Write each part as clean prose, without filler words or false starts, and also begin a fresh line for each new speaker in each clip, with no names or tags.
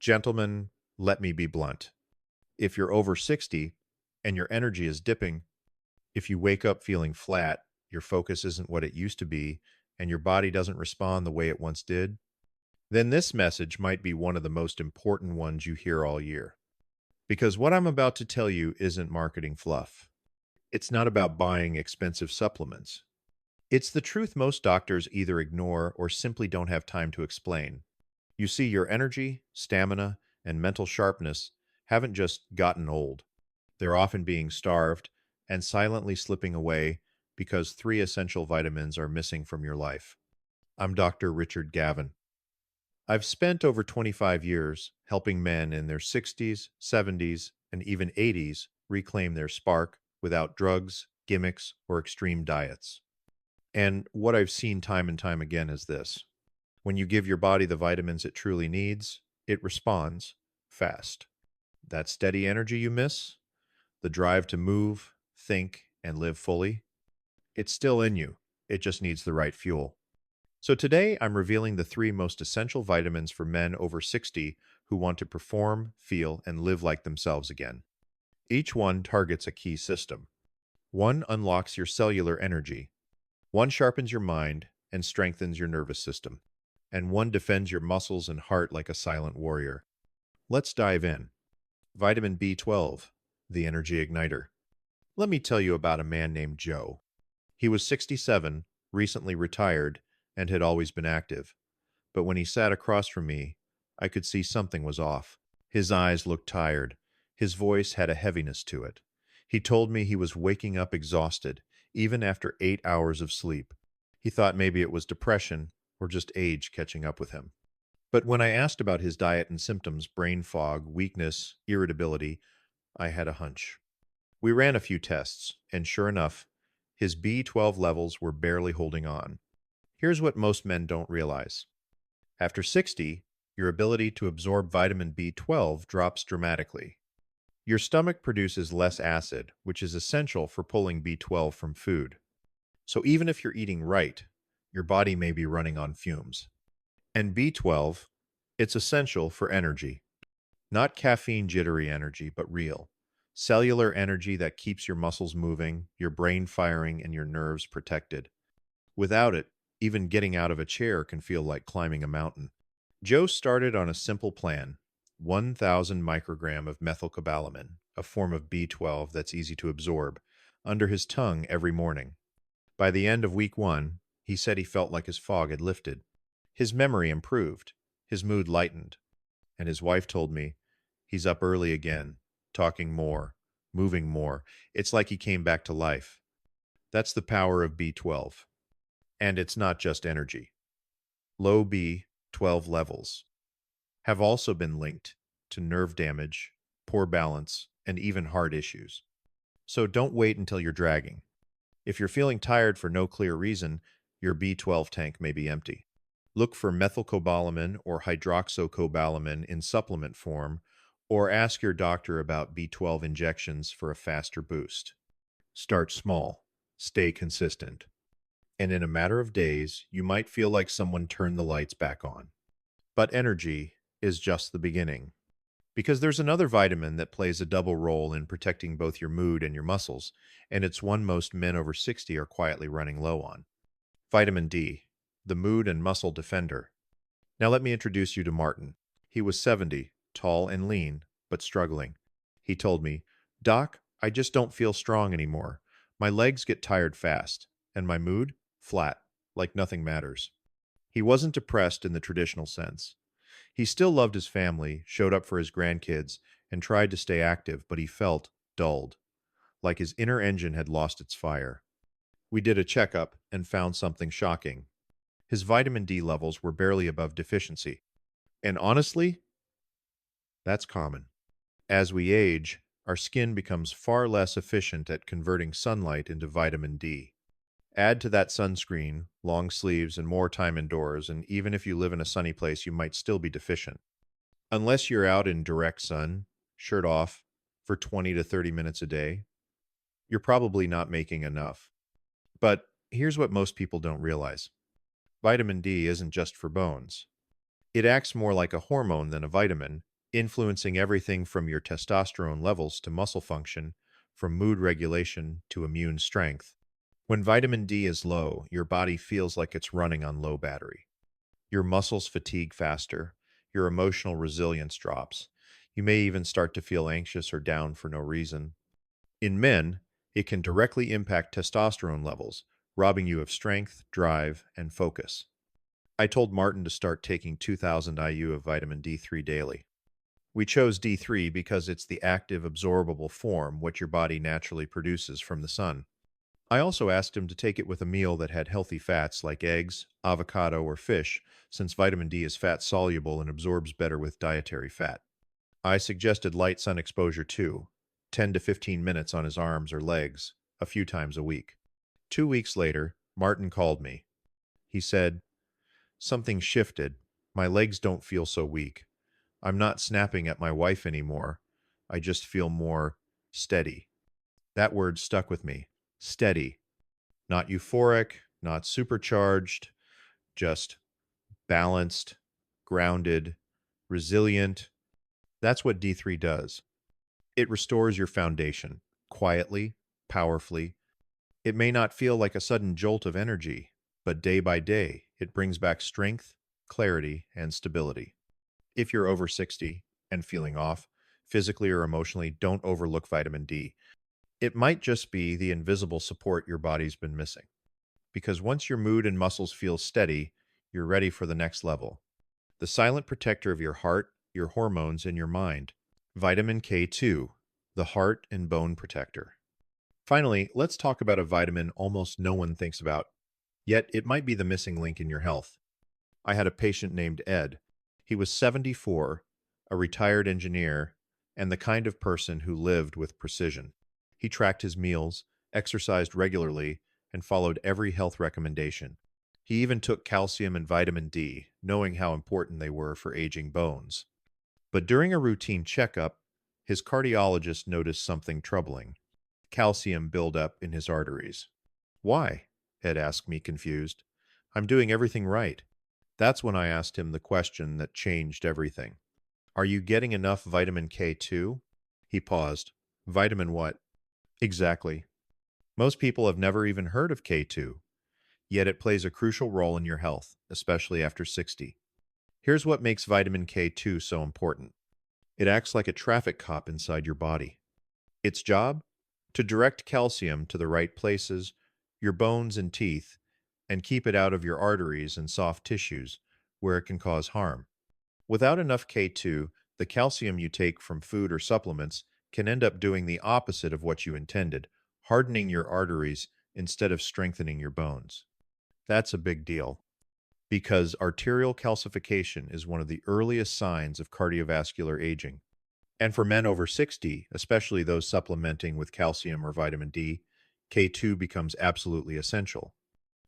Gentlemen, let me be blunt. If you're over 60 and your energy is dipping, if you wake up feeling flat, your focus isn't what it used to be, and your body doesn't respond the way it once did, then this message might be one of the most important ones you hear all year. Because what I'm about to tell you isn't marketing fluff. It's not about buying expensive supplements. It's the truth most doctors either ignore or simply don't have time to explain. You see, your energy, stamina, and mental sharpness haven't just gotten old. They're often being starved and silently slipping away because three essential vitamins are missing from your life. I'm Dr. Richard Gavin. I've spent over 25 years helping men in their 60s, 70s, and even 80s reclaim their spark without drugs, gimmicks, or extreme diets. And what I've seen time and time again is this. When you give your body the vitamins it truly needs, it responds fast. That steady energy you miss, the drive to move, think, and live fully, it's still in you. It just needs the right fuel. So today, I'm revealing the three most essential vitamins for men over 60 who want to perform, feel, and live like themselves again. Each one targets a key system. One unlocks your cellular energy. One sharpens your mind and strengthens your nervous system. And one defends your muscles and heart like a silent warrior. Let's dive in. Vitamin B12, the energy igniter. Let me tell you about a man named Joe. He was 67, recently retired, and had always been active. But when he sat across from me, I could see something was off. His eyes looked tired. His voice had a heaviness to it. He told me he was waking up exhausted, even after 8 hours of sleep. He thought maybe it was depression or just age catching up with him. But when I asked about his diet and symptoms, brain fog, weakness, irritability, I had a hunch. We ran a few tests, and sure enough, his B12 levels were barely holding on. Here's what most men don't realize. After 60, your ability to absorb vitamin B12 drops dramatically. Your stomach produces less acid, which is essential for pulling B12 from food. So even if you're eating right, your body may be running on fumes. And B12, it's essential for energy. Not caffeine jittery energy, but real. Cellular energy that keeps your muscles moving, your brain firing, and your nerves protected. Without it, even getting out of a chair can feel like climbing a mountain. Joe started on a simple plan: 1,000 microgram of methylcobalamin, a form of B12 that's easy to absorb, under his tongue every morning. By the end of week 1, he said he felt like his fog had lifted. His memory improved, his mood lightened, and his wife told me, he's up early again, talking more, moving more. It's like he came back to life. That's the power of B12. And it's not just energy. Low B12 levels have also been linked to nerve damage, poor balance, and even heart issues. So don't wait until you're dragging. If you're feeling tired for no clear reason, your B12 tank may be empty. Look for methylcobalamin or hydroxycobalamin in supplement form, or ask your doctor about B12 injections for a faster boost. Start small. Stay consistent. And in a matter of days, you might feel like someone turned the lights back on. But energy is just the beginning. Because there's another vitamin that plays a double role in protecting both your mood and your muscles, and it's one most men over 60 are quietly running low on. Vitamin D, the mood and muscle defender. Now let me introduce you to Martin. He was 70, tall and lean, but struggling. He told me, "Doc, I just don't feel strong anymore. My legs get tired fast, and my mood? Flat, like nothing matters." He wasn't depressed in the traditional sense. He still loved his family, showed up for his grandkids, and tried to stay active, but he felt dulled, like his inner engine had lost its fire. We did a checkup and found something shocking. His vitamin D levels were barely above deficiency. And honestly, that's common. As we age, our skin becomes far less efficient at converting sunlight into vitamin D. Add to that sunscreen, long sleeves, and more time indoors, and even if you live in a sunny place, you might still be deficient. Unless you're out in direct sun, shirt off, for 20 to 30 minutes a day, you're probably not making enough. But here's what most people don't realize. Vitamin D isn't just for bones. It acts more like a hormone than a vitamin, influencing everything from your testosterone levels to muscle function, from mood regulation to immune strength. When vitamin D is low, your body feels like it's running on low battery. Your muscles fatigue faster, your emotional resilience drops. You may even start to feel anxious or down for no reason. In men, it can directly impact testosterone levels, robbing you of strength, drive, and focus. I told Martin to start taking 2000 IU of vitamin D3 daily. We chose D3 because it's the active, absorbable form what your body naturally produces from the sun. I also asked him to take it with a meal that had healthy fats like eggs, avocado, or fish, since vitamin D is fat soluble and absorbs better with dietary fat. I suggested light sun exposure too, 10 to 15 minutes on his arms or legs, a few times a week. 2 weeks later, Martin called me. He said, "Something shifted. My legs don't feel so weak. I'm not snapping at my wife anymore. I just feel more steady." That word stuck with me. Steady. Not euphoric, not supercharged, just balanced, grounded, resilient. That's what D3 does. It restores your foundation, quietly, powerfully. It may not feel like a sudden jolt of energy, but day by day, it brings back strength, clarity, and stability. If you're over 60 and feeling off, physically or emotionally, don't overlook vitamin D. It might just be the invisible support your body's been missing. Because once your mood and muscles feel steady, you're ready for the next level. The silent protector of your heart, your hormones, and your mind. Vitamin K2, the heart and bone protector. Finally, let's talk about a vitamin almost no one thinks about, yet it might be the missing link in your health. I had a patient named Ed. He was 74, a retired engineer, and the kind of person who lived with precision. He tracked his meals, exercised regularly, and followed every health recommendation. He even took calcium and vitamin D, knowing how important they were for aging bones. But during a routine checkup, his cardiologist noticed something troubling: calcium buildup in his arteries. "Why?" Ed asked me, confused. "I'm doing everything right." That's when I asked him the question that changed everything. "Are you getting enough vitamin K2?" He paused. "Vitamin what?" "Exactly. Most people have never even heard of K2, yet it plays a crucial role in your health, especially after 60. Here's what makes vitamin K2 so important. It acts like a traffic cop inside your body. Its job? To direct calcium to the right places, your bones and teeth, and keep it out of your arteries and soft tissues, where it can cause harm. Without enough K2, the calcium you take from food or supplements can end up doing the opposite of what you intended, hardening your arteries instead of strengthening your bones. That's a big deal, because arterial calcification is one of the earliest signs of cardiovascular aging. And for men over 60, especially those supplementing with calcium or vitamin D, K2 becomes absolutely essential.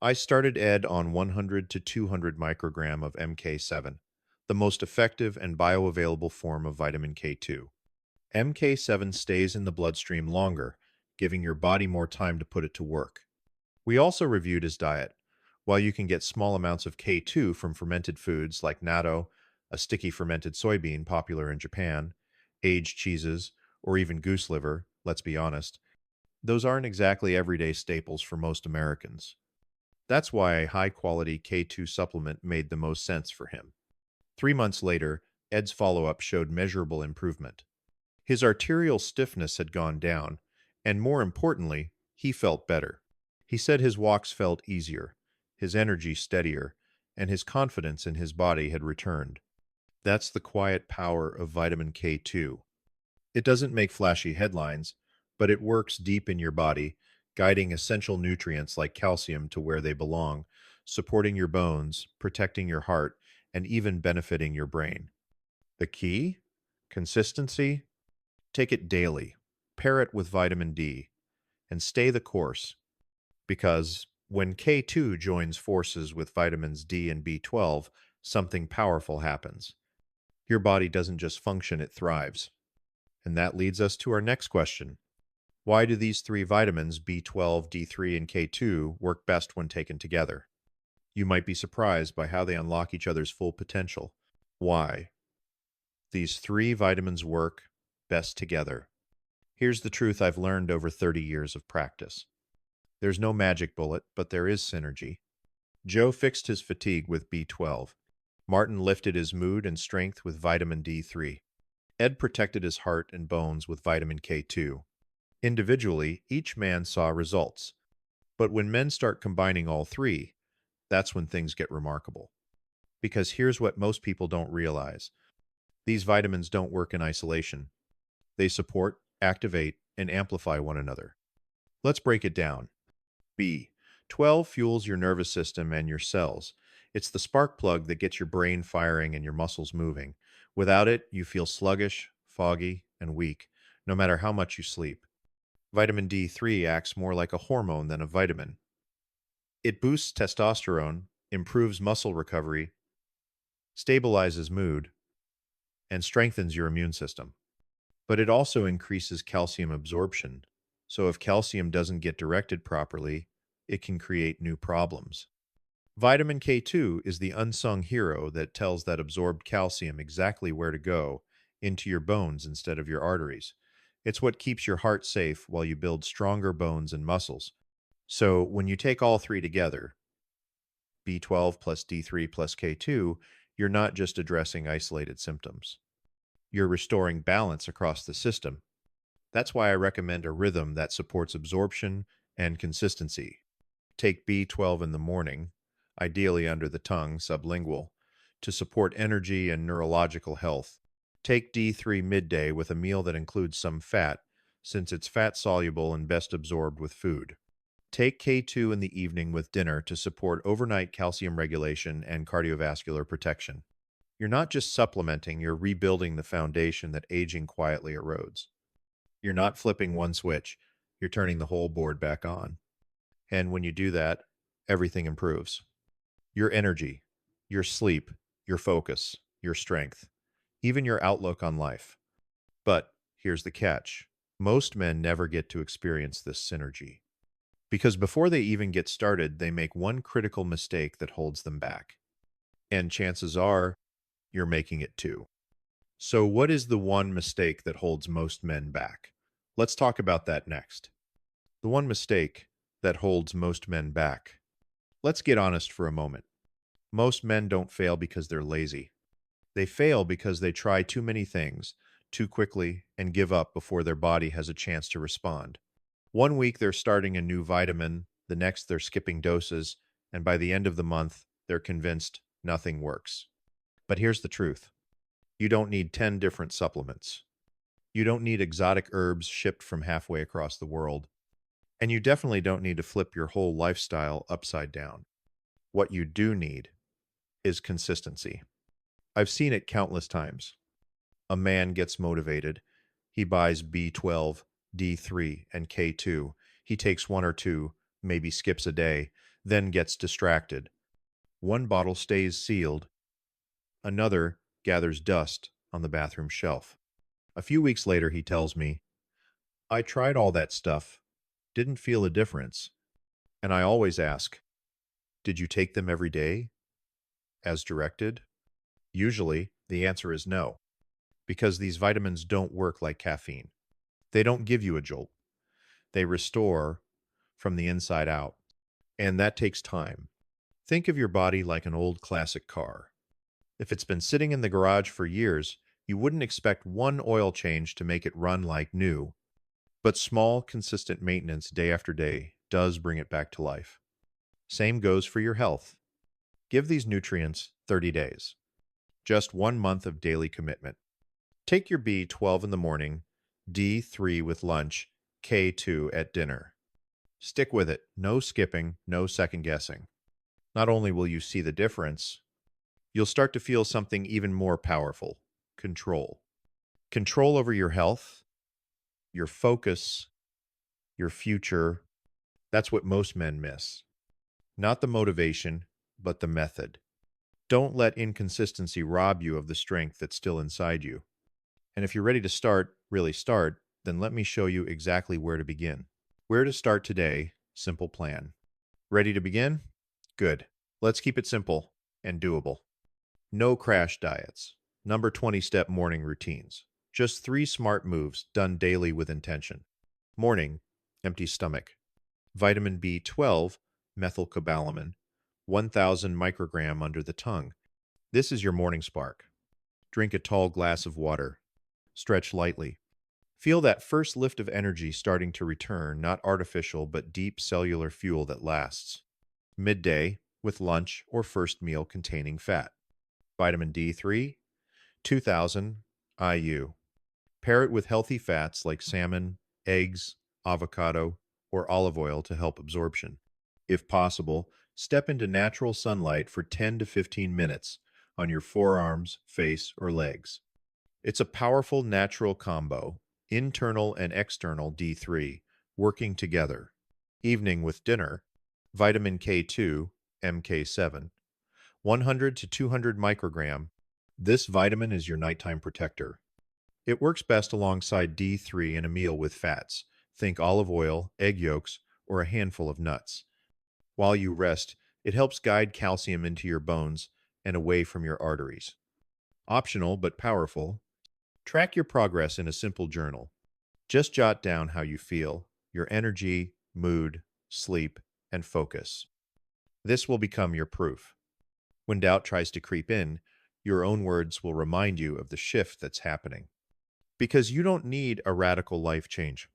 I started Ed on 100 to 200 microgram of MK7, the most effective and bioavailable form of vitamin K2. MK7 stays in the bloodstream longer, giving your body more time to put it to work. We also reviewed his diet. While you can get small amounts of K2 from fermented foods like natto, a sticky fermented soybean popular in Japan, aged cheeses, or even goose liver, let's be honest, those aren't exactly everyday staples for most Americans. That's why a high-quality K2 supplement made the most sense for him. 3 months later, Ed's follow-up showed measurable improvement. His arterial stiffness had gone down, and more importantly, he felt better. He said his walks felt easier, his energy steadier, and his confidence in his body had returned. That's the quiet power of vitamin K2. It doesn't make flashy headlines, but it works deep in your body, guiding essential nutrients like calcium to where they belong, supporting your bones, protecting your heart, and even benefiting your brain. The key? Consistency? Take it daily, pair it with vitamin D, and stay the course. Because when K2 joins forces with vitamins D and B12, something powerful happens. Your body doesn't just function, it thrives. And that leads us to our next question. Why do these three vitamins, B12, D3, and K2, work best when taken together? You might be surprised by how they unlock each other's full potential. Why? These three vitamins work best together. Here's the truth I've learned over 30 years of practice. There's no magic bullet, but there is synergy. Joe fixed his fatigue with B12. Martin lifted his mood and strength with vitamin D3. Ed protected his heart and bones with vitamin K2. Individually, each man saw results. But when men start combining all three, that's when things get remarkable. Because here's what most people don't realize. These vitamins don't work in isolation. They support, activate, and amplify one another. Let's break it down. B12 fuels your nervous system and your cells. It's the spark plug that gets your brain firing and your muscles moving. Without it, you feel sluggish, foggy, and weak, no matter how much you sleep. Vitamin D3 acts more like a hormone than a vitamin. It boosts testosterone, improves muscle recovery, stabilizes mood, and strengthens your immune system. But it also increases calcium absorption. So if calcium doesn't get directed properly, it can create new problems. Vitamin K2 is the unsung hero that tells that absorbed calcium exactly where to go, into your bones instead of your arteries. It's what keeps your heart safe while you build stronger bones and muscles. So when you take all three together, B12 plus D3 plus K2, you're not just addressing isolated symptoms. You're restoring balance across the system. That's why I recommend a rhythm that supports absorption and consistency. Take B12 in the morning, ideally under the tongue, sublingual, to support energy and neurological health. Take D3 midday with a meal that includes some fat, since it's fat-soluble and best absorbed with food. Take K2 in the evening with dinner to support overnight calcium regulation and cardiovascular protection. You're not just supplementing, you're rebuilding the foundation that aging quietly erodes. You're not flipping one switch, you're turning the whole board back on. And when you do that, everything improves. Your energy, your sleep, your focus, your strength, even your outlook on life. But here's the catch. Most men never get to experience this synergy. Because before they even get started, they make one critical mistake that holds them back. And chances are, you're making it too. So what is the one mistake that holds most men back? Let's talk about that next. The one mistake that holds most men back. Let's get honest for a moment. Most men don't fail because they're lazy. They fail because they try too many things too quickly and give up before their body has a chance to respond. One week they're starting a new vitamin, the next they're skipping doses, and by the end of the month, they're convinced nothing works. But here's the truth. You don't need 10 different supplements. You don't need exotic herbs shipped from halfway across the world. And you definitely don't need to flip your whole lifestyle upside down. What you do need is consistency. I've seen it countless times. A man gets motivated. He buys B12, D3, and K2. He takes one or two, maybe skips a day, then gets distracted. One bottle stays sealed. Another gathers dust on the bathroom shelf. A few weeks later, he tells me, I tried all that stuff, didn't feel a difference. And I always ask, did you take them every day, as directed? Usually, the answer is no, because these vitamins don't work like caffeine. They don't give you a jolt. They restore from the inside out, and that takes time. Think of your body like an old classic car. If it's been sitting in the garage for years, you wouldn't expect one oil change to make it run like new, but small, consistent maintenance day after day does bring it back to life. Same goes for your health. Give these nutrients 30 days. Just 1 month of daily commitment. Take your B12 in the morning, D3 with lunch, K2 at dinner. Stick with it. No skipping, no second guessing. Not only will you see the difference, you'll start to feel something even more powerful: control. Control over your health, your focus, your future. That's what most men miss. Not the motivation, but the method. Don't let inconsistency rob you of the strength that's still inside you. And if you're ready to start, really start, then let me show you exactly where to begin. Where to start today, simple plan. Ready to begin? Good. Let's keep it simple and doable. No crash diets. Number 20-step morning routines. Just 3 smart moves done daily with intention. Morning, empty stomach. Vitamin B12, methylcobalamin, 1000 microgram under the tongue. This is your morning spark. Drink a tall glass of water. Stretch lightly. Feel that first lift of energy starting to return, not artificial but deep cellular fuel that lasts. Midday, with lunch or first meal containing fat. Vitamin D3, 2000 IU. Pair it with healthy fats like salmon, eggs, avocado, or olive oil to help absorption. If possible, step into natural sunlight for 10 to 15 minutes on your forearms, face, or legs. It's a powerful natural combo, internal and external D3, working together. Evening with dinner, vitamin K2, MK7, 100 to 200 microgram. This vitamin is your nighttime protector. It works best alongside D3 in a meal with fats. Think olive oil, egg yolks, or a handful of nuts. While you rest, it helps guide calcium into your bones and away from your arteries. Optional but powerful, track your progress in a simple journal. Just jot down how you feel, your energy, mood, sleep, and focus. This will become your proof. When doubt tries to creep in, your own words will remind you of the shift that's happening. Because you don't need a radical life change.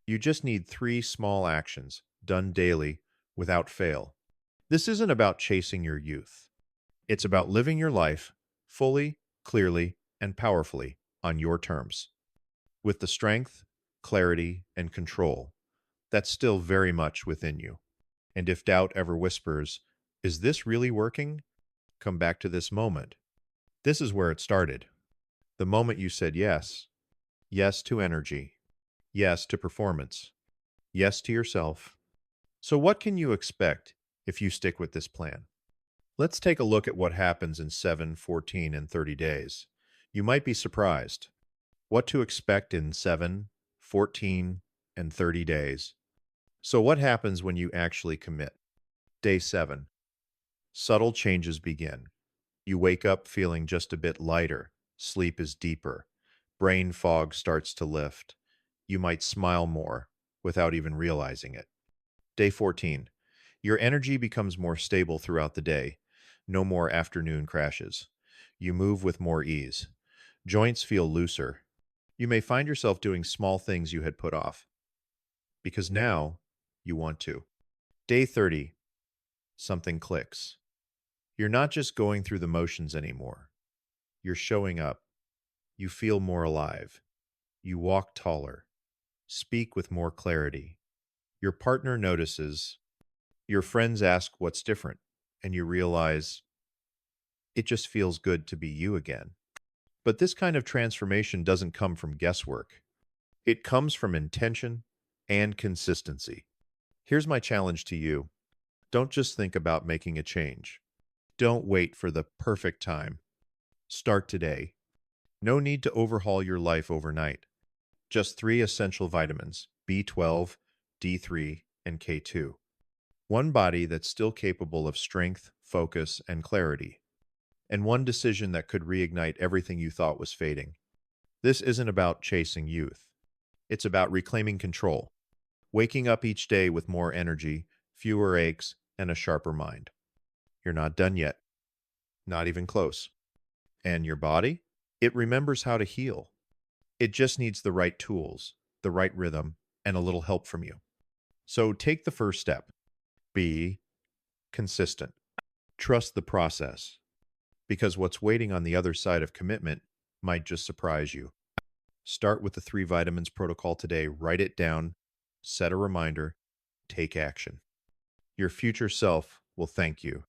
You just need 3 small actions, done daily, without fail. This isn't about chasing your youth. It's about living your life fully, clearly, and powerfully on your terms, with the strength, clarity, and control that's still very much within you. And if doubt ever whispers, "Is this really working?" come back to this moment. This is where it started. The moment you said yes. Yes to energy. Yes to performance. Yes to yourself. So what can you expect if you stick with this plan? Let's take a look at what happens in 7, 14, and 30 days. You might be surprised. What to expect in 7, 14, and 30 days. So what happens when you actually commit? Day 7. Subtle changes begin. You wake up feeling just a bit lighter. Sleep is deeper. Brain fog starts to lift. You might smile more without even realizing it. Day 14. Your energy becomes more stable throughout the day. No more afternoon crashes. You move with more ease. Joints feel looser. You may find yourself doing small things you had put off, because now you want to. Day 30. Something clicks. You're not just going through the motions anymore. You're showing up. You feel more alive. You walk taller. Speak with more clarity. Your partner notices. Your friends ask what's different, and you realize it just feels good to be you again. But this kind of transformation doesn't come from guesswork. It comes from intention and consistency. Here's my challenge to you. Don't just think about making a change. Don't wait for the perfect time. Start today. No need to overhaul your life overnight. Just 3 essential vitamins, B12, D3, and K2. One body that's still capable of strength, focus, and clarity. And one decision that could reignite everything you thought was fading. This isn't about chasing youth. It's about reclaiming control. Waking up each day with more energy, fewer aches, and a sharper mind. You're not done yet. Not even close. And your body? It remembers how to heal. It just needs the right tools, the right rhythm, and a little help from you. So take the first step. Be consistent. Trust the process. Because what's waiting on the other side of commitment might just surprise you. Start with the 3 vitamins protocol today. Write it down. Set a reminder. Take action. Your future self will thank you.